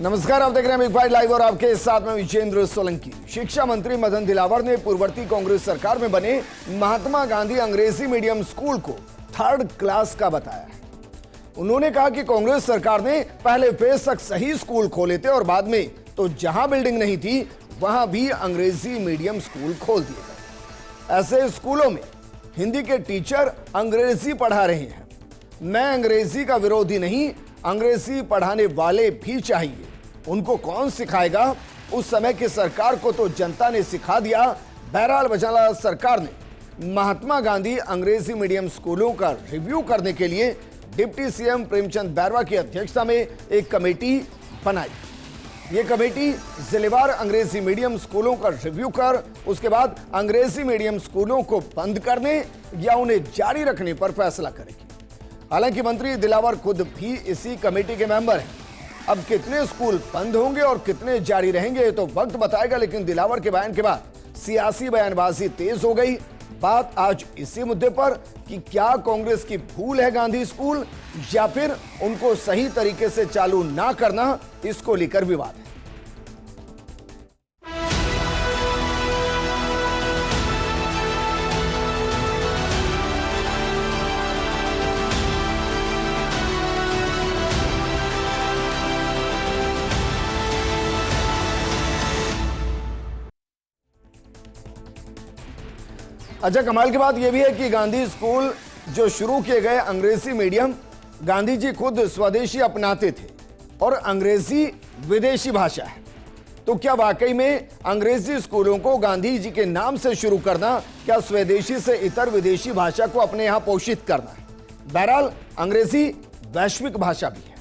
नमस्कार, आप देख रहे हैं बिग बाइट लाइव और आपके साथ में विजेंद्र सोलंकी। शिक्षा मंत्री मदन दिलावर ने पूर्ववर्ती कांग्रेस सरकार में बने महात्मा गांधी अंग्रेजी मीडियम स्कूल को थर्ड क्लास का बताया। उन्होंने कहा कि कांग्रेस सरकार ने पहले फेज तक सही स्कूल खोले थे और बाद में तो जहां बिल्डिंग नहीं थी वहां भी अंग्रेजी मीडियम स्कूल खोल दिए गए। ऐसे स्कूलों में हिंदी के टीचर अंग्रेजी पढ़ा रहे हैं। मैं अंग्रेजी का विरोधी नहीं, अंग्रेजी पढ़ाने वाले भी चाहिए। उनको कौन सिखाएगा? उस समय की सरकार को तो जनता ने सिखा दिया। बहरहाल बचाला सरकार ने महात्मा गांधी अंग्रेजी मीडियम स्कूलों का रिव्यू करने के लिए डिप्टी सीएम प्रेमचंद बैरवा की अध्यक्षता में एक कमेटी बनाई। ये कमेटी जिलेवार अंग्रेजी मीडियम स्कूलों का रिव्यू कर उसके बाद अंग्रेजी मीडियम स्कूलों को बंद करने या उन्हें जारी रखने पर फैसला करेगी। हालांकि मंत्री दिलावर खुद भी इसी कमेटी के मेंबर हैं। अब कितने स्कूल बंद होंगे और कितने जारी रहेंगे तो वक्त बताएगा, लेकिन दिलावर के बयान के बाद सियासी बयानबाजी तेज हो गई। बात आज इसी मुद्दे पर कि क्या कांग्रेस की भूल है गांधी स्कूल या फिर उनको सही तरीके से चालू ना करना, इसको लेकर विवाद है। अच्छा, कमाल की बात यह भी है कि गांधी स्कूल जो शुरू किए गए अंग्रेजी मीडियम, गांधी जी खुद स्वदेशी अपनाते थे और अंग्रेजी विदेशी भाषा है। तो क्या वाकई में अंग्रेजी स्कूलों को गांधी जी के नाम से शुरू करना क्या स्वदेशी से इतर विदेशी भाषा को अपने यहां पोषित करना है? बहरहाल अंग्रेजी वैश्विक भाषा भी है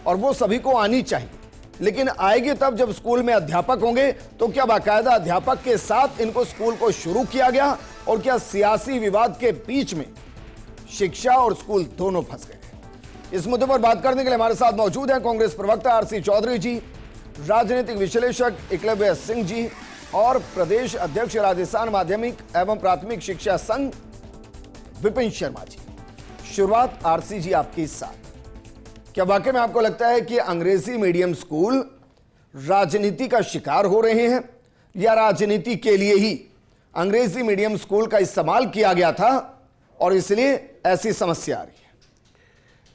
और वो सभी को आनी चाहिए, लेकिन आएगी तब जब स्कूल में अध्यापक होंगे। तो क्या बाकायदा अध्यापक के साथ इनको स्कूल को शुरू किया गया और क्या सियासी विवाद के बीच में शिक्षा और स्कूल दोनों फंस गए? इस मुद्दे पर बात करने के लिए हमारे साथ मौजूद हैं कांग्रेस प्रवक्ता आरसी चौधरी जी, राजनीतिक विश्लेषक एकलव्य सिंह जी और प्रदेश अध्यक्ष राजस्थान माध्यमिक एवं प्राथमिक शिक्षा संघ विपिन शर्मा जी। शुरुआत आरसी जी आपके साथ। क्या वाकई में आपको लगता है कि अंग्रेजी मीडियम स्कूल राजनीति का शिकार हो रहे हैं या राजनीति के लिए ही अंग्रेजी मीडियम स्कूल का इस्तेमाल किया गया था और इसलिए ऐसी समस्या आ रही है?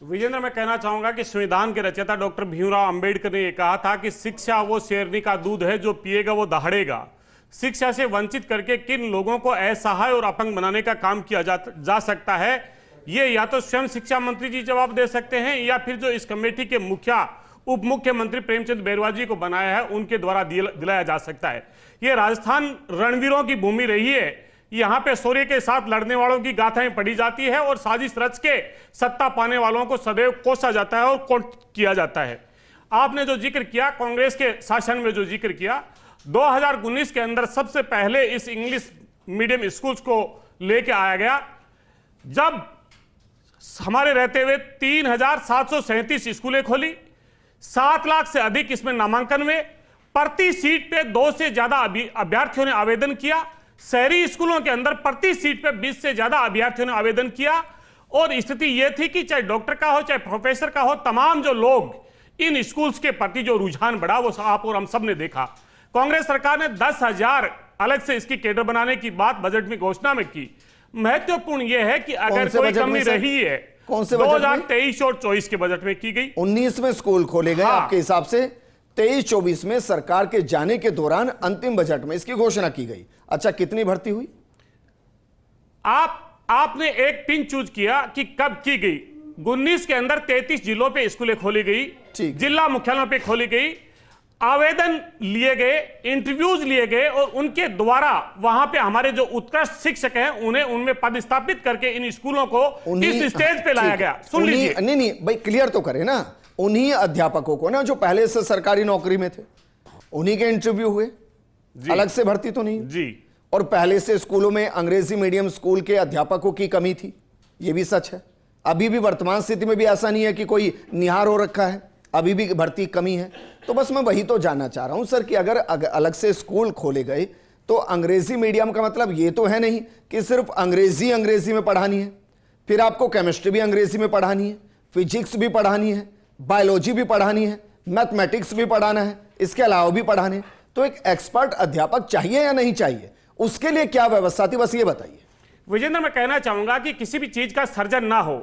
विजेंद्र, मैं कहना चाहूंगा कि संविधान के रचयिता डॉक्टर भीमराव अंबेडकर ने यह कहा था कि शिक्षा वो शेरनी का दूध है, जो पिएगा वो दहाड़ेगा। शिक्षा से वंचित करके किन लोगों को असहाय और अपंग बनाने का काम किया जा सकता है, ये या तो स्वयं शिक्षा मंत्री जी जवाब दे सकते हैं या फिर जो इस कमेटी के उप मुख्यमंत्री प्रेमचंद बैरवा जी को बनाया है उनके द्वारा दिलाया जा सकता है। ये राजस्थान रणवीरों की भूमि रही है। यहां पे शौर्य के साथ लड़ने वालों की गाथाएं पढ़ी जाती है और साजिश रच के सत्ता पाने वालों को सदैव कोसा जाता है और कोट किया जाता है। आपने जो जिक्र किया, कांग्रेस के शासन में जो जिक्र किया, 2019 के अंदर सबसे पहले इस इंग्लिश मीडियम स्कूल्स को लेके आया गया। जब हमारे रहते हुए 3,737 स्कूलें खोली, 7 लाख से अधिक इसमें नामांकन हुए, प्रति सीट पे 2 से ज्यादा अभ्यर्थियों ने आवेदन किया। शहरी स्कूलों के अंदर प्रति सीट पे 20 से ज्यादा अभ्यर्थियों ने आवेदन किया और स्थिति यह थी कि चाहे डॉक्टर का हो चाहे प्रोफेसर का हो, तमाम जो लोग इन स्कूल्स के प्रति जो रुझान बढ़ा वो आप और हम सब ने देखा। कांग्रेस सरकार ने 10,000 अलग से इसकी कैडर बनाने की बात बजट में घोषणा में की। महत्वपूर्ण यह है कि अगर कोई कमी रही है, कौन से 2023 और 24 के बजट में की गई। 19 में स्कूल खोले गए आपके हिसाब से, 23-24 में सरकार के जाने के दौरान अंतिम बजट में इसकी घोषणा की गई। अच्छा, कितनी भर्ती हुई? आपने एक पिन चूज किया कि कब की गई। 19 के अंदर 33 जिलों पे स्कूलें खोली गई, जिला मुख्यालयों पे खोली गई, आवेदन लिए गए, इंटरव्यूज लिए गए और उनके द्वारा वहां पे हमारे जो उत्कृष्ट शिक्षक हैं उन्हें उनमें पदस्थापित करके इन स्कूलों को इस स्टेज पे लाया गया। सुन लीजिए। नहीं भाई, क्लियर तो करें ना। उन्हीं अध्यापकों को ना जो पहले से सरकारी नौकरी में थे, उन्हीं के इंटरव्यू हुए, अलग से भर्ती तो नहीं जी। और पहले से स्कूलों में अंग्रेजी मीडियम स्कूल के अध्यापकों की कमी थी, यह भी सच है। अभी भी वर्तमान स्थिति में भी ऐसा नहीं है कि कोई निहार हो रखा है, अभी भी भर्ती कमी है। तो बस मैं वही तो जानना चाह रहा हूं सर कि अगर अलग से स्कूल खोले गए तो अंग्रेजी मीडियम का मतलब ये तो है नहीं कि सिर्फ अंग्रेजी में पढ़ानी है, फिर आपको केमिस्ट्री भी अंग्रेजी में पढ़ानी है, फिजिक्स भी पढ़ानी है, बायोलॉजी भी पढ़ानी है, मैथमेटिक्स भी पढ़ाना है, इसके अलावा भी पढ़ाने, तो एक एक्सपर्ट अध्यापक चाहिए या नहीं चाहिए, उसके लिए क्या व्यवस्था थी, बस ये बताइए। विजेंद्र, मैं कहना चाहूंगा कि किसी भी चीज का सर्जन ना हो,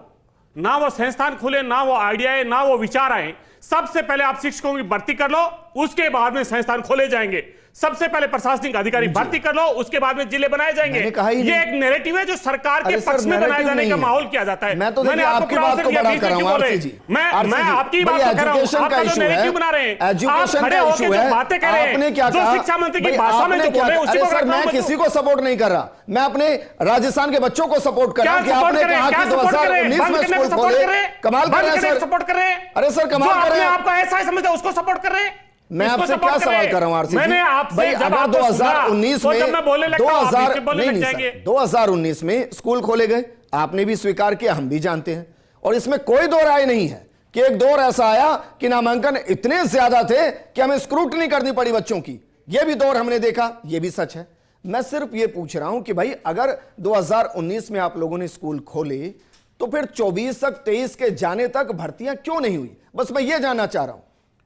ना वो संस्थान खुले, ना वो आइडिया है, ना वो विचार आए, सबसे पहले आप शिक्षकों की भर्ती कर लो, उसके बाद में संस्थान खोले जाएंगे। सबसे पहले प्रशासनिक अधिकारी भर्ती कर लो, उसके बाद में जिले बनाए जाएंगे। ये एक नैरेटिव है जो सरकार के पक्ष में बनाए जाने का माहौल किया जाता है। मैं तो मैंने आपकी बात को बड़ा कर रहा हूं आरसी जी, मैं आपकी बात कर रहा हूं, आप जो नैरेटिव बना रहे हैं, आप खड़े होकर जो बातें कर रहे हैं, जो शिक्षा मंत्री की भाषा में जो बोल रहे हैं उसी को। मैं किसी को सपोर्ट नहीं कर रहा, मैं अपने राजस्थान के बच्चों को सपोर्ट कर रहा हूं कि आपने कहा कि 2019 में स्कूल खोले, कमाल कर रहे हैं सर, सपोर्ट कर रहे हैं। अरे सर कमाल कर रहे हैं, आपको ऐसा ही समझता है उसको सपोर्ट कर रहे हैं। मैं आपसे क्या सवाल कर रहा हूं आरसी जी, मैंने आपसे जब आप 2019 में, जब मैं बोलने लगता हूं, आप फिर बोलने लग जाएंगे। 2019 में स्कूल खोले गए, आपने भी स्वीकार किया, हम भी जानते हैं, और इसमें कोई दो राय नहीं है कि एक दौर ऐसा आया कि नामांकन इतने ज्यादा थे कि हमें स्क्रूटनी करनी पड़ी बच्चों की, यह भी दौर हमने देखा, यह भी सच है। मैं सिर्फ यह पूछ रहा हूं कि भाई अगर 2019 में आप लोगों ने स्कूल खोले तो फिर 24 तक 23 के जाने तक भर्तियां क्यों नहीं हुई, बस मैं ये जानना चाह रहा हूं।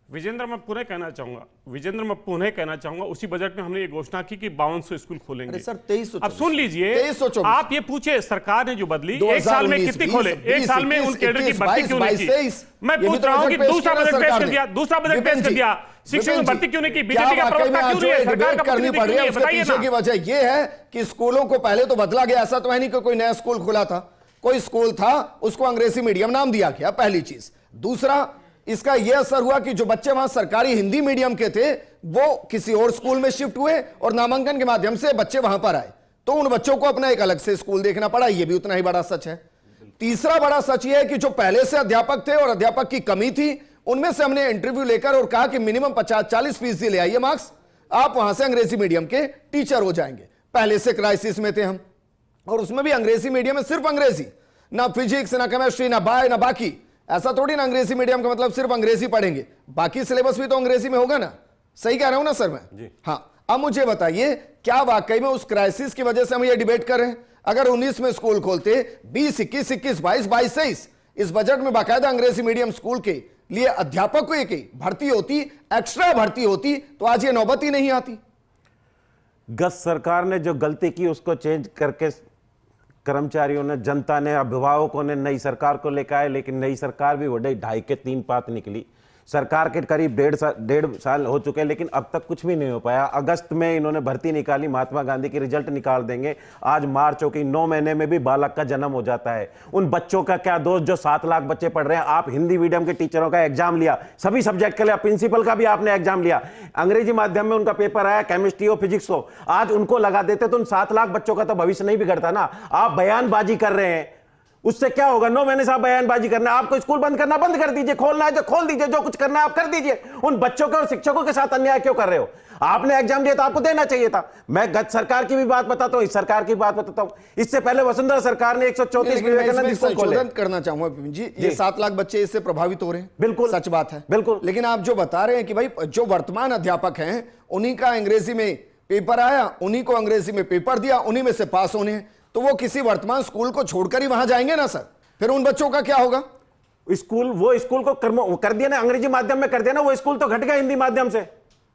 विजेंद्र, मैं पुनः कहना चाहूंगा उसी बजट में हमने ये घोषणा की कि 5200 स्कूल खोलेंगे। सर 2300, अब सुन लीजिए, 2324, आप ये पूछे सरकार ने जो बदली, एक साल में कितनी खोले, एक साल में उन कैडर की भर्ती क्यों नहीं की? मैं पूछ रहा हूं कि दूसरा बजट पेश कर दिया, शिक्षक में भर्ती क्यों नहीं की? बीजेपी का प्रवक्ता क्यों नहीं है? सरकार का करनी पड़ रही है, उसके पीछे की वजह यह है कि स्कूलों को पहले तो बदला गया, ऐसा तो है नहीं कि कोई नया स्कूल खुला था, कोई स्कूल था उसको अंग्रेजी मीडियम नाम दिया गया, पहली चीज। दूसरा, इसका यह असर हुआ कि जो बच्चे वहां सरकारी हिंदी मीडियम के थे वो किसी और स्कूल में शिफ्ट हुए और नामांकन के माध्यम से बच्चे वहां पर आए, तो उन बच्चों को अपना एक अलग से स्कूल देखना पड़ा, यह भी उतना ही बड़ा सच है। तीसरा बड़ा सच यह है कि जो पहले से अध्यापक थे और अध्यापक की कमी थी, उनमें से हमने इंटरव्यू लेकर और कहा कि मिनिमम 50-40% ले आइए मार्क्स, आप वहां से अंग्रेजी मीडियम के टीचर हो जाएंगे। पहले से क्राइसिस में थे हम, और उसमें भी अंग्रेजी मीडियम में सिर्फ अंग्रेजी, ना फिजिक्स, ना केमिस्ट्री, ना बायो, ना बाकी। ऐसा थोड़ी ना अंग्रेजी मीडियम का मतलब सिर्फ अंग्रेजी पढ़ेंगे, बाकी सिलेबस भी तो अंग्रेजी में होगा ना, सही कह रहा हूं ना सर मैं जी? हाँ, अब मुझे बताइए क्या वाकई में उस क्राइसिस की वजह से हम ये डिबेट कर रहे हैं? अगर 19 में स्कूल खोलते, 20, 21, 21, 22, 23 इस बजट में बाकायदा अंग्रेजी मीडियम स्कूल के लिए अध्यापकों की भर्ती होती, एक्स्ट्रा भर्ती होती, तो आज ये नौबत ही नहीं आती। गत सरकार ने जो गलती की उसको चेंज करके कर्मचारियों ने, जनता ने, अभिभावकों ने नई सरकार को लेकर आए, लेकिन नई सरकार भी वही 2.5 के 3 पात निकली। सरकार के करीब 1.5 साल हो चुके हैं, लेकिन अब तक कुछ भी नहीं हो पाया। अगस्त में इन्होंने भर्ती निकाली, महात्मा गांधी की रिजल्ट निकाल देंगे, आज मार्च हो गई, 9 महीने में भी बालक का जन्म हो जाता है। उन बच्चों का क्या दोष जो 7 लाख बच्चे पढ़ रहे हैं? आप हिंदी मीडियम के टीचरों का एग्जाम लिया, सभी सब्जेक्ट के लिए, प्रिंसिपल का भी आपने एग्जाम लिया, अंग्रेजी माध्यम में उनका पेपर आया, केमिस्ट्री हो, फिजिक्स हो, आज उनको लगा देते तो उन 7 लाख बच्चों का तो भविष्य नहीं बिगड़ता ना। आप बयानबाजी कर रहे हैं, उससे क्या होगा? 9 महीने से आप बयानबाजी करना, आपको स्कूल बंद करना बंद कर दीजिए, खोलना है जो खोल दीजिए, जो कुछ करना है आप कर दीजिए। उन बच्चों के और शिक्षकों के साथ अन्याय क्यों कर रहे हो? आपने एग्जाम दिया तो आपको देना चाहिए था। मैं गत सरकार की भी बात बताता हूं, इस सरकार की बात बताता हूं। इससे पहले वसुंधरा सरकार ने 134 विवेकानंद स्कूल खोले। करना चाहूंगा जी, ये 7 लाख बच्चे इससे प्रभावित हो रहे हैं, बिल्कुल सच बात है, बिल्कुल। लेकिन आप जो बता रहे हैं कि भाई जो वर्तमान अध्यापक हैं उन्हीं का अंग्रेजी में पेपर आया, उन्हीं को अंग्रेजी में पेपर दिया, उन्हीं में से पास होने हैं, तो वो किसी वर्तमान स्कूल को छोड़कर ही वहां जाएंगे ना सर, फिर उन बच्चों का क्या होगा? स्कूल, वो स्कूल को कर दिया ना, अंग्रेजी माध्यम में कर दिया ना, वो स्कूल तो घट गया हिंदी माध्यम से,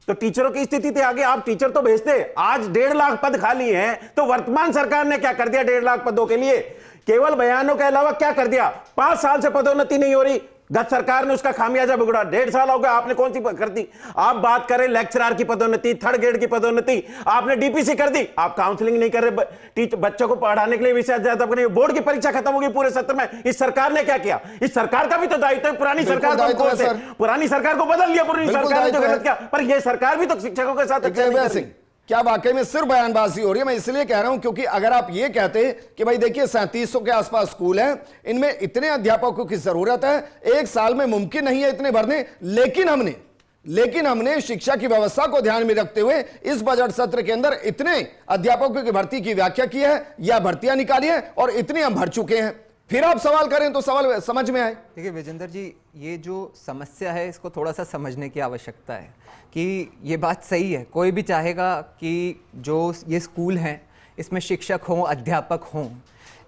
तो टीचरों की स्थिति थी आगे, आप टीचर तो भेजते। आज 1.5 लाख पद खाली हैं, तो वर्तमान सरकार ने क्या कर दिया 1.5 लाख पदों के लिए? केवल बयानों के अलावा क्या कर दिया? 5 साल से पदोन्नति नहीं हो रही, गत सरकार ने उसका खामियाजा भुगता। 1.5 साल हो गया, आपने कौन सी कर दी? आप बात करें लेक्चरर की पदोन्नति, 3rd ग्रेड की पदोन्नति, आपने डीपीसी कर दी। आप काउंसलिंग नहीं कर रहे बच्चों को पढ़ाने के लिए, विषय बोर्ड की परीक्षा खत्म होगी पूरे सत्र में। इस सरकार ने क्या किया? इस सरकार का भी तो दायित्व है। पुरानी सरकार को बदल लिया, पुरानी सरकार ने जो गलत किया, पर यह सरकार भी तो शिक्षकों के साथ क्या वाकई में सिर्फ बयानबाजी हो रही है? मैं इसलिए कह रहा हूं क्योंकि अगर आप ये कहते कि भाई देखिए 3700 के आसपास स्कूल हैं, इनमें इतने अध्यापकों की जरूरत है, एक साल में मुमकिन नहीं है इतने भरने, लेकिन हमने शिक्षा की व्यवस्था को ध्यान में रखते हुए इस बजट सत्र के अंदर इतने अध्यापकों की भर्ती की व्याख्या की है या भर्तियां निकाली है और इतने हम भर चुके हैं। फिर आप सवाल करें तो सवाल समझ में आए। देखिए विजेंद्र जी, ये जो समस्या है इसको थोड़ा सा समझने की आवश्यकता है कि ये बात सही है, कोई भी चाहेगा कि जो ये स्कूल हैं इसमें शिक्षक हों, अध्यापक हों,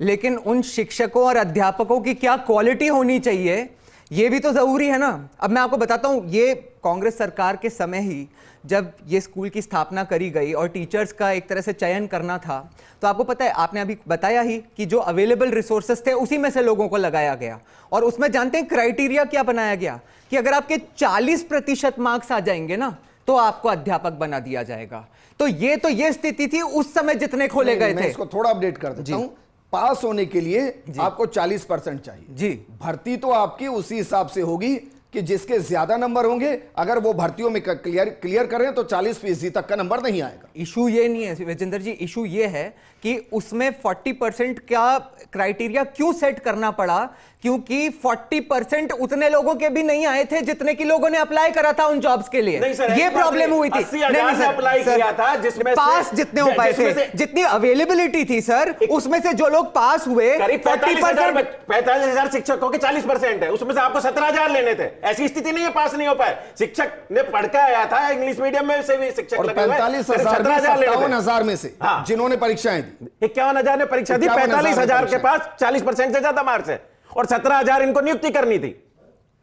लेकिन उन शिक्षकों और अध्यापकों की क्या क्वालिटी होनी चाहिए ये भी तो जरूरी है ना। अब मैं आपको बताता हूं, ये कांग्रेस सरकार के समय ही जब ये स्कूल की स्थापना करी गई और टीचर्स का एक तरह से चयन करना था, तो आपको पता है, आपने अभी बताया ही कि जो अवेलेबल रिसोर्सेस थे उसी में से लोगों को लगाया गया। और उसमें जानते हैं क्राइटेरिया क्या बनाया गया कि अगर आपके 40% मार्क्स आ जाएंगे ना तो आपको अध्यापक बना दिया जाएगा। तो ये स्थिति थी उस समय जितने खोले गए थे। इसको थोड़ा अपडेट कर देता हूं। पास होने के लिए आपको 40% चाहिए जी। भर्ती तो आपकी उसी हिसाब से होगी कि जिसके ज्यादा नंबर होंगे, अगर वो भर्तियों में क्लियर करें तो 40% तक का नंबर नहीं आएगा। इशू ये नहीं है विजेंद्र जी, इशू ये है कि उसमें 40% का क्राइटेरिया क्यों सेट करना पड़ा, क्योंकि 40% उतने लोगों के भी नहीं आए थे जितने की लोगों ने अप्लाई करा था उन जॉब्स के लिए। ये प्रॉब्लम हुई थी। 80,000 ने अप्लाई किया था, जिसमें पास जितने हो पाए थे, जितनी अवेलेबिलिटी थी सर, उसमें से जो लोग पास हुए 45,000 शिक्षकों के 40% है, उसमें से आपको 17,000 लेने थे। ऐसी स्थिति नहीं है पास नहीं हो पाए। शिक्षक ने पढ़ के आया था, इंग्लिश मीडियम में से भी शिक्षक और 45,000 में से जिन्होंने परीक्षाएं दी, 51,000 ने परीक्षा दी, 45,000 के पास 40% से ज्यादा मार्क्स है और 17,000 इनको नियुक्ति करनी थी।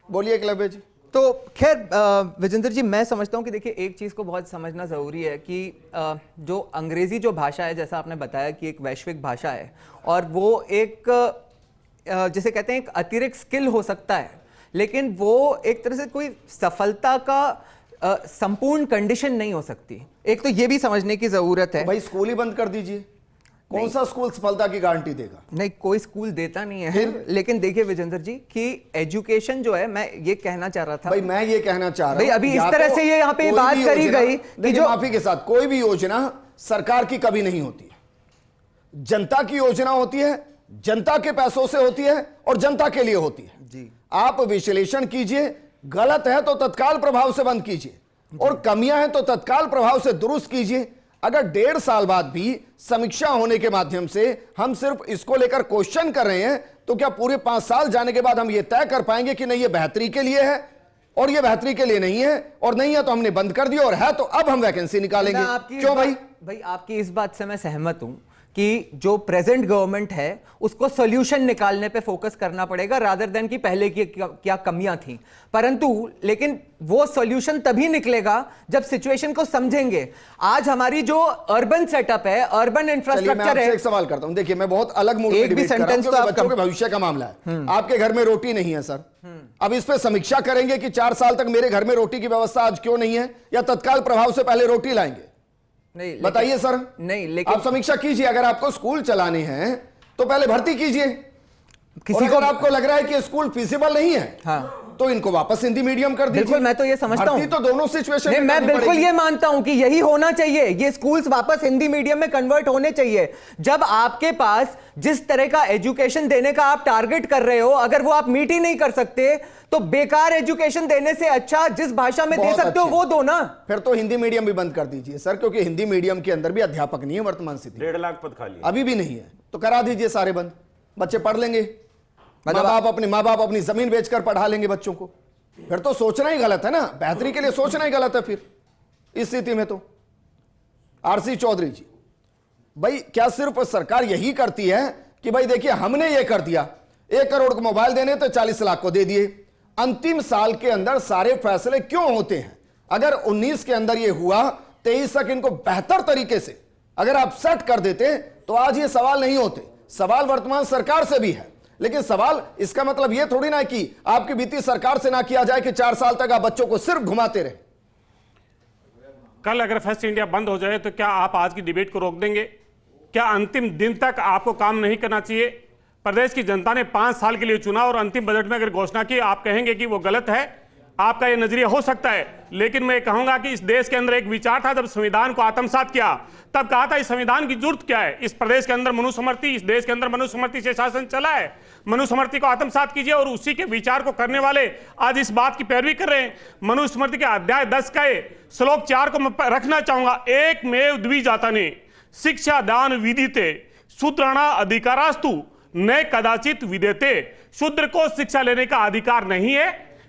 बोलिए एकलव्य जी। तो खैर विजेंद्र जी, मैं समझता हूं कि देखिए एक चीज को बहुत समझना जरूरी है कि जो अंग्रेजी जो भाषा है, जैसा आपने बताया कि एक वैश्विक भाषा है और वो एक जिसे कहते हैं एक अतिरिक्त स्किल हो सकता है, लेकिन वो एक तरह से कोई सफलता का संपूर्ण कंडीशन नहीं हो सकती। एक तो ये भी समझने की जरूरत है। भाई स्कूल ही बंद कर दीजिए, कौन सा स्कूल सफलता की गारंटी देगा? नहीं, कोई स्कूल देता नहीं है। लेकिन देखिए विजेंद्र जी कि एजुकेशन जो है, मैं ये कहना चाह रहा था भाई, मैं ये कहना चाह रहा भाई, अभी इस तरह से ये यहाँ पे बात करी गई कि जो माफी के साथ कोई भी योजना सरकार की कभी नहीं होती है, जनता की योजना होती है, जनता के पैसों से होती है और जनता के लिए होती है जी। आप विश्लेषण कीजिए, गलत है तो तत्काल प्रभाव से बंद कीजिए और कमियां हैं तो तत्काल प्रभाव से दुरुस्त कीजिए। अगर 1.5 साल बाद भी समीक्षा होने के माध्यम से हम सिर्फ इसको लेकर क्वेश्चन कर रहे हैं, तो क्या पूरे 5 साल जाने के बाद हम ये तय कर पाएंगे कि नहीं ये बेहतरी के लिए है और ये बेहतरी के लिए नहीं है, और नहीं है तो हमने बंद कर दिया, और है तो अब हम वैकेंसी निकालेंगे? क्यों भाई? आपकी इस बात से मैं सहमत हूं कि जो प्रेजेंट गवर्नमेंट है उसको सॉल्यूशन निकालने पे फोकस करना पड़ेगा रादर देन कि पहले की क्या कमियां थी। परंतु लेकिन वो सॉल्यूशन तभी निकलेगा जब सिचुएशन को समझेंगे। आज हमारी जो अर्बन सेटअप है, अर्बन इंफ्रास्ट्रक्चर है। एक सवाल करता हूं, देखिए मैं बहुत अलग मूड एक भी सेंटेंस तो बच्चों के भविष्य का मामला है। आपके घर में रोटी नहीं है सर, अब इस पे समीक्षा करेंगे कि 4 साल तक मेरे घर में रोटी की व्यवस्था आज क्यों नहीं है, या तत्काल प्रभाव से पहले रोटी लाएंगे? नहीं, बताइए सर। नहीं, लेकिन आप समीक्षा कीजिए। अगर आपको स्कूल चलाने हैं तो पहले भर्ती कीजिए। किसी को आपको लग रहा है कि स्कूल फिजिबल नहीं है, हाँ, तो इनको वापस हिंदी मीडियम कर दीजिए। बिल्कुल, मैं तो ये समझता हूं। तो दोनों सिचुएशन में मैं बिल्कुल ये मानता हूं कि यही होना चाहिए। ये स्कूल्स वापस हिंदी मीडियम में कन्वर्ट होने चाहिए। जब आपके पास जिस तरह का एजुकेशन देने का आप टारगेट कर रहे हो, अगर वो आप मीट ही नहीं कर सकते तो बेकार एजुकेशन देने से अच्छा जिस भाषा में दे सकते हो वो दो ना। फिर तो हिंदी मीडियम भी बंद कर दीजिए सर, क्योंकि हिंदी मीडियम के अंदर भी अध्यापक नहीं है वर्तमान स्थिति। 1.5 लाख पद खाली अभी भी नहीं है, तो करा दीजिए सारे बंद। बच्चे पढ़ लेंगे, माँ बाप अपनी जमीन बेचकर पढ़ा लेंगे बच्चों को। फिर तो सोचना ही गलत है ना, बेहतरी के लिए सोचना ही गलत है फिर इस स्थिति में। तो आरसी चौधरी जी, भाई क्या सिर्फ सरकार यही करती है कि भाई देखिए हमने ये कर दिया, 1 करोड़ को मोबाइल देने तो 40 लाख को दे दिए? अंतिम साल के अंदर सारे फैसले क्यों होते हैं? अगर 19 के अंदर ये हुआ, 23 तक इनको बेहतर तरीके से अगर आप सेट कर देते तो आज ये सवाल नहीं होते। सवाल वर्तमान सरकार से भी है, लेकिन सवाल इसका मतलब यह थोड़ी ना है कि आपकी बीती सरकार से ना किया जाए कि 4 साल तक आप बच्चों को सिर्फ घुमाते रहे। कल अगर फेस्ट इंडिया बंद हो जाए तो क्या आप आज की डिबेट को रोक देंगे? क्या अंतिम दिन तक आपको काम नहीं करना चाहिए? प्रदेश की जनता ने 5 साल के लिए चुना और अंतिम बजट में अगर घोषणा की, आप कहेंगे कि वो गलत है? आपका ये नजरिया हो सकता है, लेकिन मैं कहूंगा कि इस देश के अंदर एक विचार था, जब संविधान को आत्मसात किया तब कहा था इस संविधान की जरूरत क्या है? इस प्रदेश के अंदर मनुस्मृति, इस देश के अंदर मनुस्मृति से शासन चला है। मनुस्मृति को आत्मसात कीजिए, और उसी के विचार को करने वाले आज इस बात की पैरवी कर रहे हैं। मनुस्मृति के अध्याय 10 का श्लोक 4 को मैं रखना चाहूंगा, एक मेव द्विजातने शिक्षा दान विदिते शूद्राणा अधिकारास्तु न कदाचित विदेते। शूद्र को शिक्षा लेने का अधिकार नहीं है।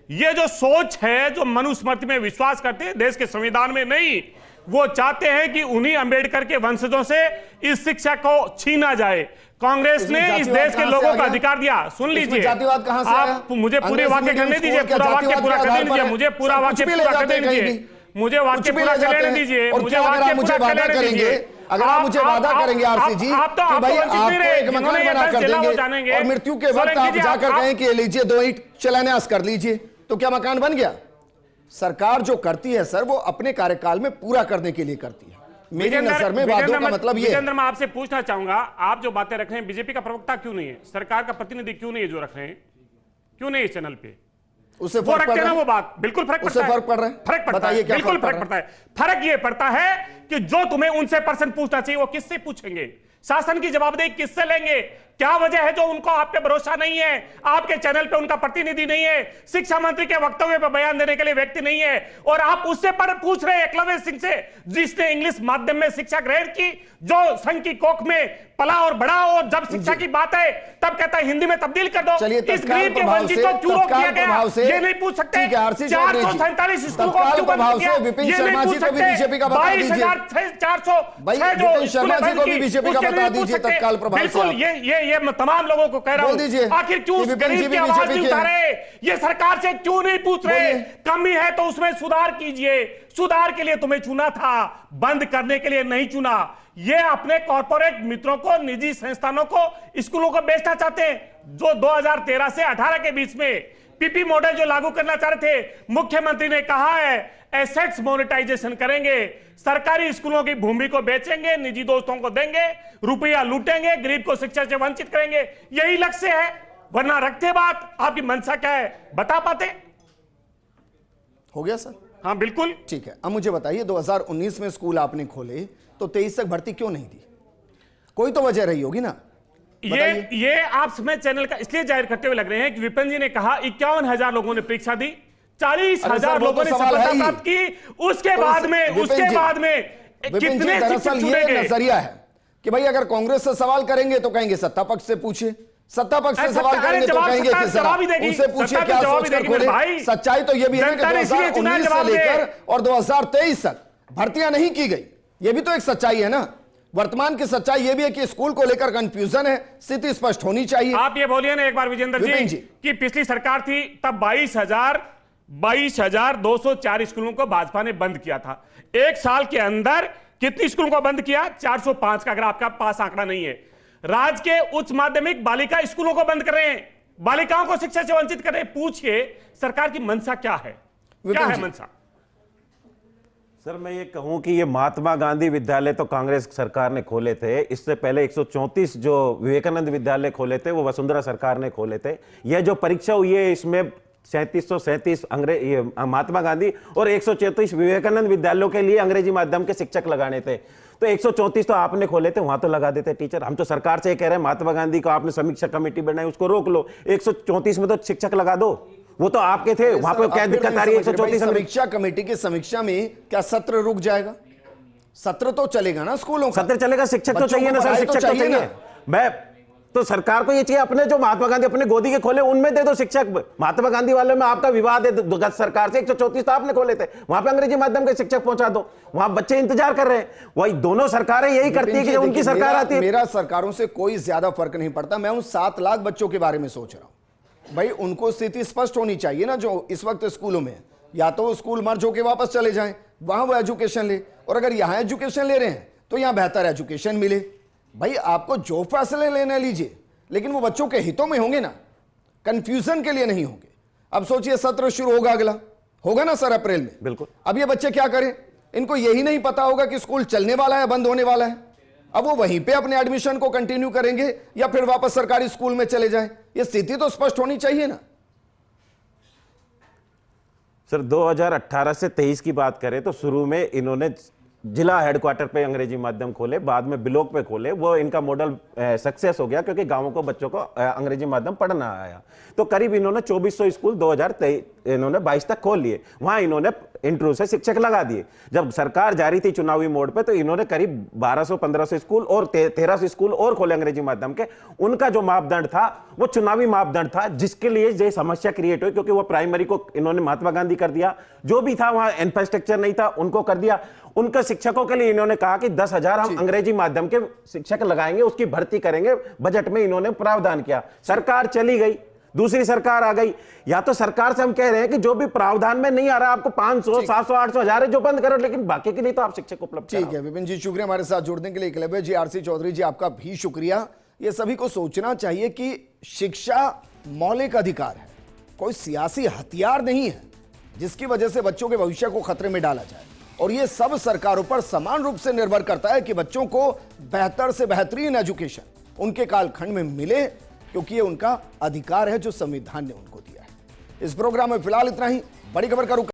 ये जो सोच है, जो मनुस्मृति में विश्वास करते हैं, देश के संविधान में नहीं, वो चाहते हैं कि उन्हीं अंबेडकर के वंशजों से इस शिक्षा को छीना जाए। कांग्रेस ने इस देश के लोगों का अधिकार दिया। सुन लीजिए, जातिवाद कहां से आया? आप मुझे पूरे वाक्य करने दीजिए, पूरा वाक्य पूरा करने दीजिए, मुझे पूरा वाक्य पूरा करने दीजिए, मुझे वाक्य पूरा करने दीजिए, मुझे वाक्य पूरा करने दीजिए। अगर आप मुझे वादा करेंगे आरसी जी कि भाई आपको एक मकान बना कर देंगे और मृत्यु के वक्त आप जाकर कहें कि ये लीजिए 2 ईंट शिलान्यास कर लीजिए, तो क्या मकान बन गया? सरकार जो करती है सर, वो अपने कार्यकाल में पूरा करने के लिए करती है। मेरी नजर में वादों का मतलब ये है। मैं आपसे पूछना चाहूंगा, आप जो बातें रख रहे हैं, बीजेपी का प्रवक्ता क्यों नहीं है, सरकार का प्रतिनिधि क्यों नहीं है जो रख रहे हैं, क्यों नहीं इस चैनल पे? उससे वो रखते ना वो बात, बिल्कुल फर्क पड़ता है। फर्क पड़ रहा है, फर्क पड़ता है, बिल्कुल फर्क पड़ता है। फर्क ये पड़ता है कि जो तुम्हें उनसे प्रश्न पूछना चाहिए वो किससे पूछेंगे, शासन की जवाबदेही किससे लेंगे? क्या वजह है जो उनको आप पे भरोसा नहीं है? आपके चैनल पे उनका प्रतिनिधि नहीं है, शिक्षा मंत्री के वक्तव्य पे बयान देने के लिए व्यक्ति नहीं है, और आप उससे पर पूछ रहे एकलव्य सिंह से, जिसने इंग्लिश माध्यम में शिक्षा ग्रहण की, जो संघ की कोख में पला और बड़ा, और जब शिक्षा की बात है तब कहता है हिंदी में तब्दील कर दो। इस गरीब के वंचित को क्यों रोक दिया गया, ये नहीं पूछ सकते। 447 स्कूलों को क्यों बंद किया, ये नहीं पूछ सकते। 22,406 तत्काल प्रभाव से बिल्कुल ये मैं तमाम लोगों को कह रहा हूं, आखिर क्यों उस गरीब की आवाज नहीं उठा रहे? ये सरकार से क्यों नहीं पूछ रहे? कमी है तो उसमें सुधार कीजिए। सुधार के लिए तुम्हें चुना था, बंद करने के लिए नहीं चुना। ये अपने कॉर्पोरेट मित्रों को, निजी संस्थानों को, स्कूलों को बेचना चाहते हैं, जो 2013 से 18 के बीच में पीपी मॉडल जो लागू करना चाह रहे थे। मुख्यमंत्री ने कहा है एसेट्स मोनेटाइजेशन करेंगे, सरकारी स्कूलों की भूमि को बेचेंगे, निजी दोस्तों को देंगे, रुपया लूटेंगे, गरीब को शिक्षा से वंचित करेंगे। यही लक्ष्य है, वरना रखते बात, आपकी मंशा क्या है बता पाते? हो गया सर? हाँ बिल्कुल ठीक है। अब मुझे बताइए, 2019 में स्कूल आपने खोले तो 23 तक भर्ती क्यों नहीं दी? कोई तो वजह रही होगी ना। ये आप समय चैनल का इसलिए जाहिर करते हुए लग रहे हैं कि विपिन जी ने कहा 51,000 लोगों ने परीक्षा दी, 40,000 लोगों ने सफलता प्राप्त की। उसके बाद में कितने शिक्षक चुने गए? नजरिया है कि भाई अगर कांग्रेस से सवाल करेंगे तो कहेंगे सत्ता पक्ष से पूछे, सत्ता पक्ष से सवाल करेंगे तो कहेंगे कि उनसे पूछिए क्या सोचकर खोले। सच्चाई तो यह भी है कि 2019 से लेकर और 2023 तक भर्तियां नहीं की गई, यह भी तो एक सच्चाई है ना। वर्तमान की सच्चाई यह भी है कि स्कूल को लेकर कंफ्यूजन है, स्थिति स्पष्ट होनी चाहिए। आप ये बोलिए ना एक बार विजेंद्र जी कि पिछली सरकार थी तब 22,204 स्कूलों को भाजपा ने बंद किया था। एक साल के अंदर कितने स्कूलों को बंद किया? 405 का, अगर आपका पास आंकड़ा नहीं है। राज्य के उच्च माध्यमिक बालिका स्कूलों को बंद कर रहे हैं, बालिकाओं को शिक्षा से वंचित कर रहे हैं। पूछिए सरकार की मंशा क्या है, क्या है मंशा? सर मैं ये कहूं कि ये महात्मा गांधी विद्यालय तो कांग्रेस सरकार ने खोले थे, इससे पहले 134 जो विवेकानंद विद्यालय खोले थे वो वसुंधरा सरकार ने खोले थे। यह जो परीक्षा हुई है इसमें 3737 महात्मा गांधी और 134 विवेकानंद विद्यालयों के लिए अंग्रेजी माध्यम के शिक्षक लगाने थे। तो 134 तो आपने खोले थे, वहां तो लगा देते टीचर। हम तो सरकार से कह रहे हैं महात्मा गांधी को आपने समीक्षा कमेटी बनाई, उसको रोक लो, 134 में तो शिक्षक लगा दो। वो तो आपके थे, वहां पे क्या दिक्कत आ रही है? 134 समीक्षा कमेटी की समीक्षा में क्या सत्र रुक जाएगा? सत्र तो चलेगा ना, स्कूलों का सत्र चलेगा, शिक्षक तो चाहिए ना सर, शिक्षक तो चाहिए। मैं तो सरकार को ये चाहिए अपने जो महात्मा गांधी अपने गोदी के खोले उनमें दे दो शिक्षक। महात्मा गांधी वाले में आपका विवाद है गत सरकार से, 134 तो आपने खोले थे, वहां पे अंग्रेजी माध्यम के शिक्षक पहुंचा दो, वहां बच्चे इंतजार कर रहे हैं। वही दोनों सरकारें यही करती है कि उनकी सरकार आती है। मेरा सरकारों से कोई ज्यादा फर्क नहीं पड़ता। मैं उन 7 लाख बच्चों के बारे में सोच रहा हूं। भाई उनको स्थिति स्पष्ट होनी चाहिए ना, जो इस वक्त स्कूलों में, या तो स्कूल मर्ज होकर वापस चले जाएं, वहां वो एजुकेशन ले, और अगर यहां एजुकेशन ले रहे हैं तो यहां बेहतर एजुकेशन मिले। भाई आपको जो फैसले लेने लीजिए, लेकिन वो बच्चों के हितों में होंगे ना, कंफ्यूजन के लिए नहीं होंगे। अब सोचिए सत्र शुरू होगा, अगला होगा ना सर अप्रैल में। बिल्कुल। अब ये बच्चे क्या करें? इनको यही नहीं पता होगा कि स्कूल चलने वाला है, बंद होने वाला है। अब वो वहीं पे अपने एडमिशन को कंटिन्यू करेंगे या फिर वापस सरकारी स्कूल में चले जाएं। ये स्थिति तो स्पष्ट होनी चाहिए ना। सर 2018 से 23 की बात करें तो शुरू में इन्होंने जिला हेडक्वार्टर पे अंग्रेजी माध्यम खोले, बाद में ब्लॉक पे खोले। वो इनका मॉडल सक्सेस हो गया क्योंकि गांवों को बच्चों को अंग्रेजी माध्यम पढ़ना आया। तो करीब इन्होंने 2400 स्कूल इन्होंने 22 तक खोल लिए, वहां इन्होंने इंटरव्यू से शिक्षक लगा दिए। जब सरकार जा रही थी चुनावी मोड पे, तो इन्होंने करीब 1200-1500 स्कूल और 1300 स्कूल और खोले अंग्रेजी माध्यम के। उनका जो मापदंड था वो चुनावी मापदंड था, जिसके लिए ये समस्या क्रिएट हुई, क्योंकि वो प्राइमरी को इन्होंने महात्मा गांधी कर दिया, जो भी था वहां इंफ्रास्ट्रक्चर नहीं था उनको कर दिया। उनके शिक्षकों के लिए इन्होंने कहा कि 10,000 हम अंग्रेजी माध्यम के शिक्षक लगाएंगे, उसकी भर्ती करेंगे, बजट में इन्होंने प्रावधान किया। सरकार चली गई, दूसरी सरकार आ गई। या तो सरकार से हम कह रहे हैं कि जो भी प्रावधान में नहीं आ रहा, आपको 500, 700, 800, 1000 है जो बंद करो, लेकिन बाकी के लिए तो आप शिक्षक उपलब्ध कराओ। ठीक है विपिन जी, शुक्रिया हमारे साथ जुड़ने के लिए। एकलव्य जी, आरसी चौधरी जी, आपका भी शुक्रिया। ये सभी को सोचना चाहिए कि शिक्षा मौलिक अधिकार है, कोई सियासी हथियार नहीं है जिसकी वजह से बच्चों के भविष्य को खतरे में डाला जाए। और ये सब सरकारों पर समान रूप से निर्भर करता है कि बच्चों को बेहतर से बेहतरीन एजुकेशन उनके कालखंड में मिले, क्योंकि ये उनका अधिकार है जो संविधान ने उनको दिया है। इस प्रोग्राम में फिलहाल इतना ही। बड़ी खबर का रुख